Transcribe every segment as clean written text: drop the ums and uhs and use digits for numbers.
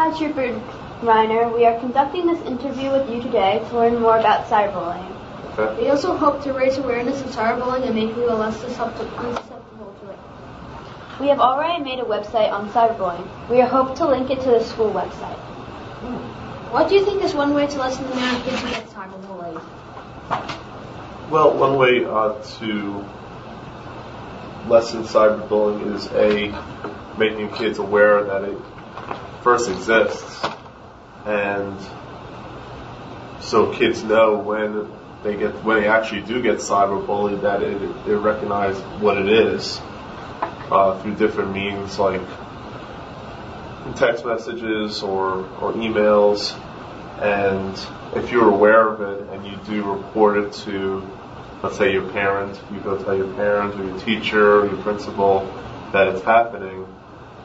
Hi, Trooper Reiner. We are conducting this interview with you today to learn more about cyberbullying. Okay. We also hope to raise awareness of cyberbullying and make people less susceptible to it. We have already made a website on cyberbullying. We hope to link it to the school website. What do you think is one way to lessen the amount of kids who get cyberbullied? Well, one way to lessen cyberbullying is making kids aware that it first exists, and so kids know when they actually do get cyberbullied that they recognize what it is through different means like text messages or emails. And if you're aware of it and you do report it to, let's say, your parent, you go tell your parent or your teacher or your principal that it's happening,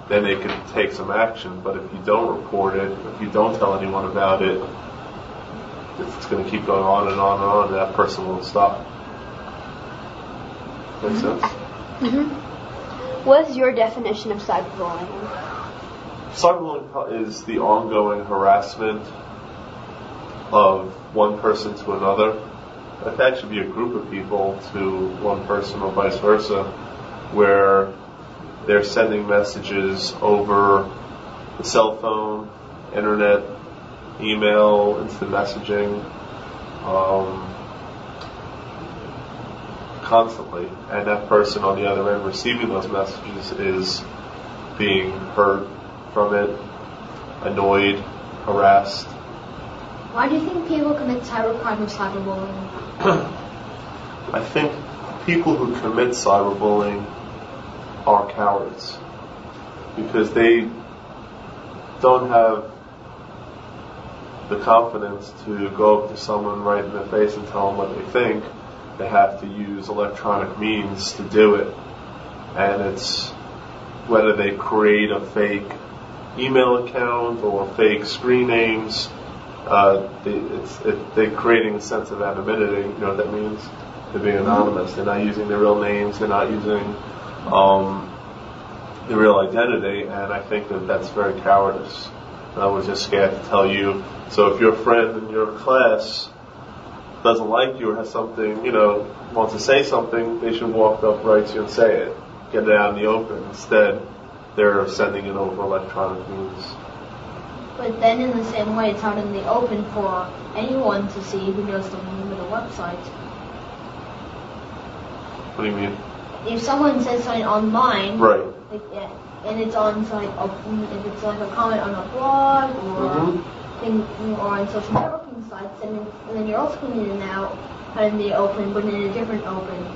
then they can take some action. But if you don't report it, if you don't tell anyone about it, it's going to keep going on and on and on, and that person won't stop. Make sense? Mm-hmm. What is your definition of cyberbullying? Cyberbullying is the ongoing harassment of one person to another. It can actually be a group of people to one person or vice versa, where they're sending messages over the cell phone, internet, email, instant messaging, constantly. And that person on the other end receiving those messages is being hurt from it, annoyed, harassed. Why do you think people commit cybercrime or cyberbullying? I think people who commit cyberbullying are cowards because they don't have the confidence to go up to someone right in the face and tell them what they think. They have to use electronic means to do it. And it's whether they create a fake email account or fake screen names, they're creating a sense of anonymity. You know what that means? They're being anonymous. They're not using their real names. They're not using the real identity. And I think that that's very cowardice. I was just scared to tell you. So if your friend in your class doesn't like you or has something, wants to say something, they should walk up right to you and say it. Get it out in the open. Instead, they're sending it over electronic means. But then in the same way, it's out in the open for anyone to see who knows the name of the website. What do you mean? If someone says something online, right, and it's on if it's like a comment on a blog or or on social networking sites, and then you're also coming in and out in the open, but in a different open.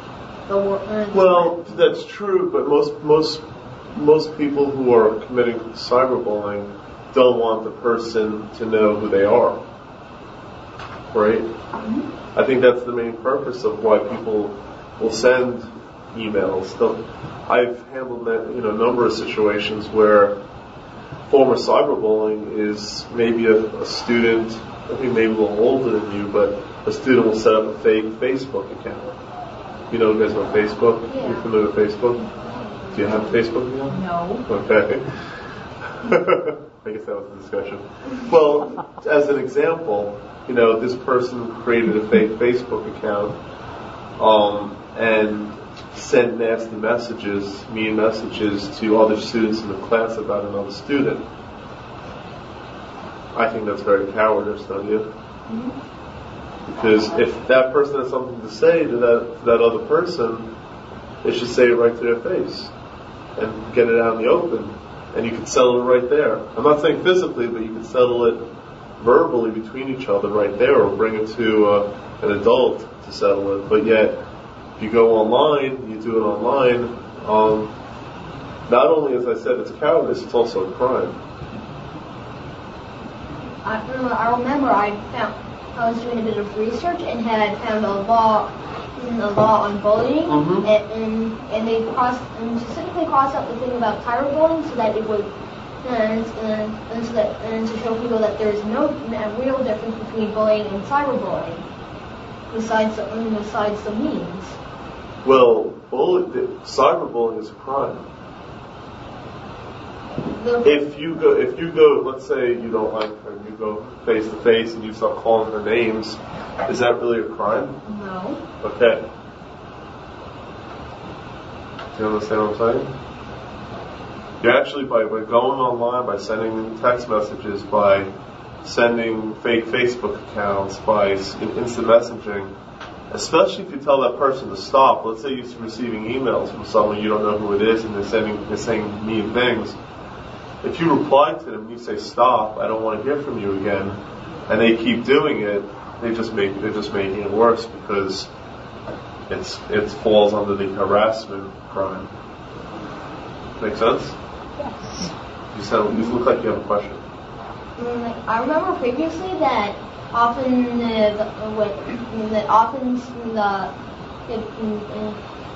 Well, that's true, but most people who are committing cyberbullying don't want the person to know who they are, right? Mm-hmm. I think that's the main purpose of why people will send emails. I've handled a number of situations where former cyberbullying is maybe a student, I think maybe a little older than you, but a student will set up a fake Facebook account. You know guys about Facebook? Yeah. You're familiar with Facebook? Do you have Facebook account? No. Okay. I guess that was the discussion. Well, as an example, this person created a fake Facebook account and sent nasty messages, mean messages to other students in the class about another student. I think that's very cowardice, don't you? Mm-hmm. Because if that person has something to say to that other person, they should say it right to their face and get it out in the open. And you can settle it right there. I'm not saying physically, but you can settle it verbally between each other right there, or bring it to an adult to settle it. But yet, if you go online, you do it online, not only, as I said, it's cowardice, it's also a crime. I remember I was doing a bit of research and had found a law on bullying, mm-hmm. and they specifically crossed out the thing about cyberbullying so that it would and to show people that there is no real difference between bullying and cyberbullying besides the means. Well, cyberbullying is a crime. If you go, let's say you don't like her, and you go face to face and you start calling her names, is that really a crime? No. Okay. Do you understand what I'm saying? You actually, by going online, by sending text messages, by sending fake Facebook accounts, by instant messaging, especially if you tell that person to stop. Let's say you're receiving emails from someone you don't know who it is, and they're saying mean things. If you reply to them and you say stop, I don't want to hear from you again, and they keep doing it, they're just making it worse because it falls under the harassment crime. Make sense? Yes. You look like you have a question. I remember previously that often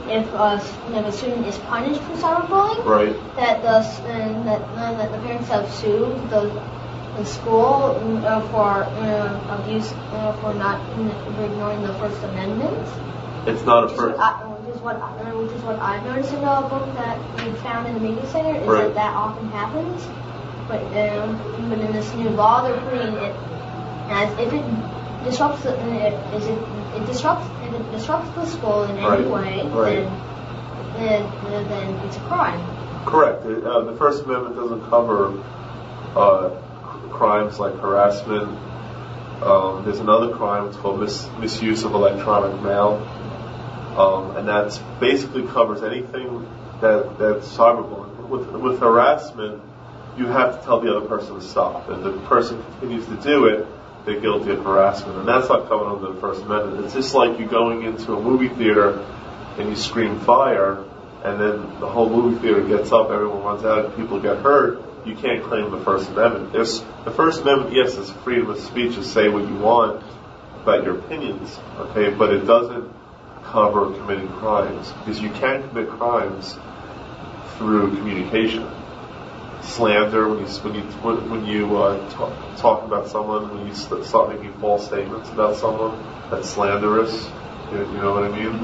if a student is punished for cyberbullying, Right. that the parents have sued the school for abuse for not ignoring the First Amendment. It's not a Which first. is what I've noticed in the book that we found in the media center is Right. that often happens. But in this new law, they're putting it as if it disrupts the the school in any way, Right. then it's a crime. Correct. The First Amendment doesn't cover crimes like harassment. There's another crime. It's called misuse of electronic mail, and that basically covers anything that's cyberbullying. With harassment, you have to tell the other person to stop. If the person continues to do it, they're guilty of harassment, and that's not covered under the First Amendment. It's just like you going into a movie theater and you scream fire, and then the whole movie theater gets up, everyone runs out, and people get hurt. You can't claim the First Amendment. The First Amendment, yes, it's freedom of speech to say what you want about your opinions, okay, but it doesn't cover committing crimes, because you can commit crimes through communication. Slander, when you talk about someone, when you start making false statements about someone, that's slanderous. You know what I mean?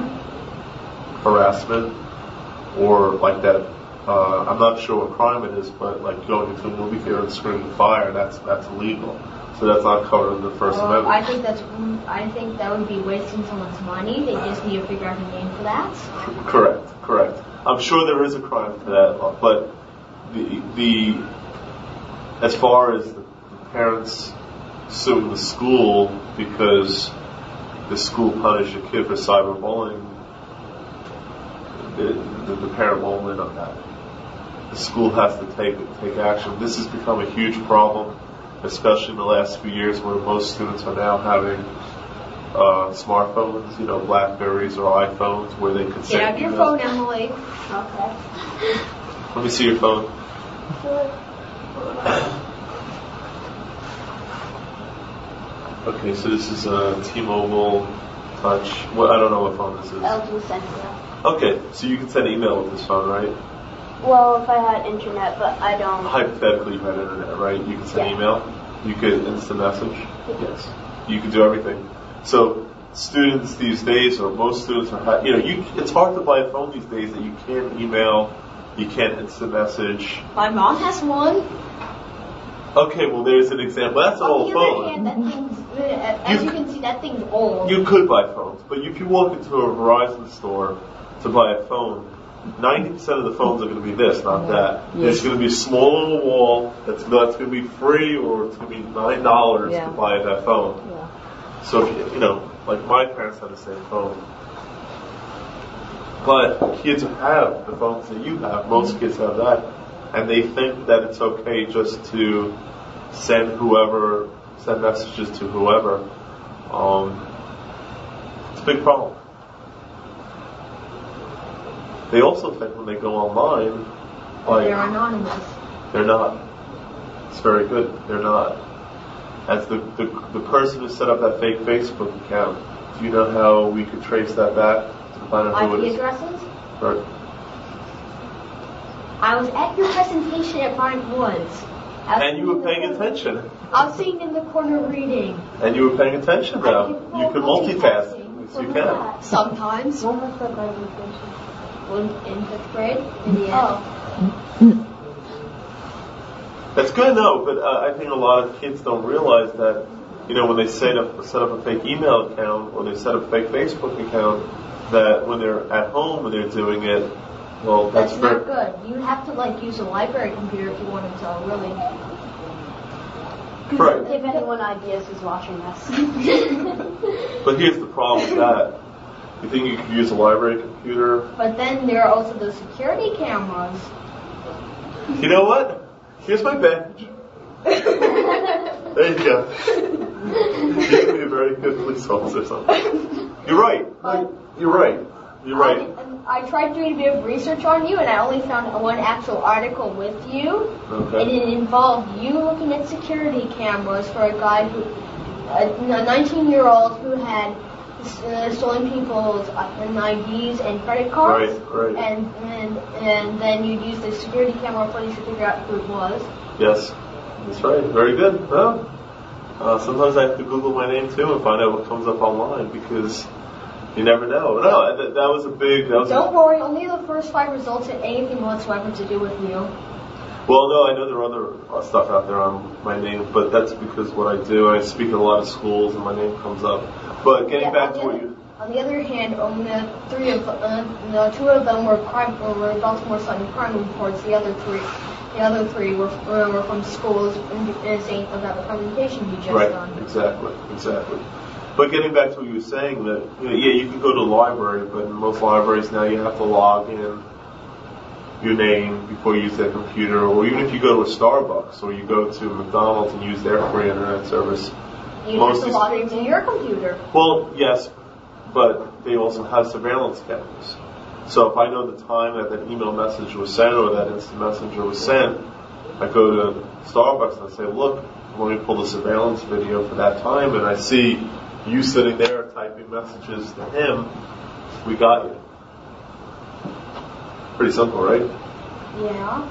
Harassment, or like that. I'm not sure what crime it is, but like going into a movie theater and screaming fire, that's illegal. So that's not covered in the First Amendment. I think that would be wasting someone's money. They just need to figure out a name for that. Correct. I'm sure there is a crime for that, but the as far as the parents suing the school because the school punished a kid for cyberbullying, the parent won't win on that. The school has to take action. This has become a huge problem, especially in the last few years, where most students are now having smartphones, Blackberries or iPhones, where they could send Get out your emails. phone, Emily. Okay. Let me see your phone. Okay, so this is a T-Mobile Touch. Well, I don't know what phone this is. LG Sentinel. Okay, so you can send email with this phone, right? Well, if I had internet, but I don't. Hypothetically, you had internet, right? You can send Yeah. email. You could instant message. Yes. You can do everything. So students these days, or most students are, it's hard to buy a phone these days that you can't email, you can't instant message. My mom has one. Okay, well there's an example. That's an old On the other phone. hand, that thing's, as you can see, that thing's old. You could buy phones, but if you walk into a Verizon store to buy a phone, 90% of the phones are going to be this, not that. Yes. There's going to be a small little wall that's going to be free, or it's going to be $9 Yeah. to buy that phone. Yeah. So, like my parents had the same phone. But kids have the phones that you have. Most kids have that. And they think that it's okay just to send messages to whoever. It's a big problem. They also think when they go online, They're anonymous. they're not. It's very good. They're not. As the person who set up that fake Facebook account, do you know how we could trace that back to find out who it IP is? addresses? Right. I was at your presentation at Bryant Woods. And you were paying attention. I was sitting in the corner reading. And you were paying attention now. You can multitask. Yes, you can. Sometimes. When was the graduation? In 5th grade. In the end. Oh. That's good, no, but I think a lot of kids don't realize that, when they set up a fake email account or they set up a fake Facebook account, that when they're at home and they're doing it, well, that's not good. You have to use a library computer if you wanted to really. Right. If anyone ideas is watching this. But here's the problem with that. You think you could use a library computer? But then there are also the security cameras. You know what? Here's my badge. There you go. You can be a very good police officer or something. You're right. You're right. You're right. I tried doing a bit of research on you, and I only found one actual article with you. Okay. And it involved you looking at security cameras for a guy a 19-year-old who had stolen people's IDs and credit cards. Right. And then you used the security camera footage to figure out who it was. Yes, that's right. Very good. Well, sometimes I have to Google my name too and find out what comes up online because you never know. No, that was a big. Don't worry. Only the first 5 results had anything whatsoever to do with you. Well, no, I know there are other stuff out there on my name, but that's because what I do. I speak at a lot of schools, and my name comes up. But getting back to what you. On the other hand, 2 of them were Baltimore Sun crime reports. The other three were from schools saying about the presentation you just done. Right. Exactly. But getting back to what you were saying, that you can go to a library, but in most libraries now you have to log in your name before you use their computer, or even if you go to a Starbucks or you go to McDonald's and use their free internet service. You have to log into your computer. Well, yes, but they also have surveillance cameras. So if I know the time that email message was sent or that instant messenger was sent, I go to Starbucks and I say, look, let me pull the surveillance video for that time, and I see you sitting there typing messages to him. We got you. Pretty simple, right? Yeah.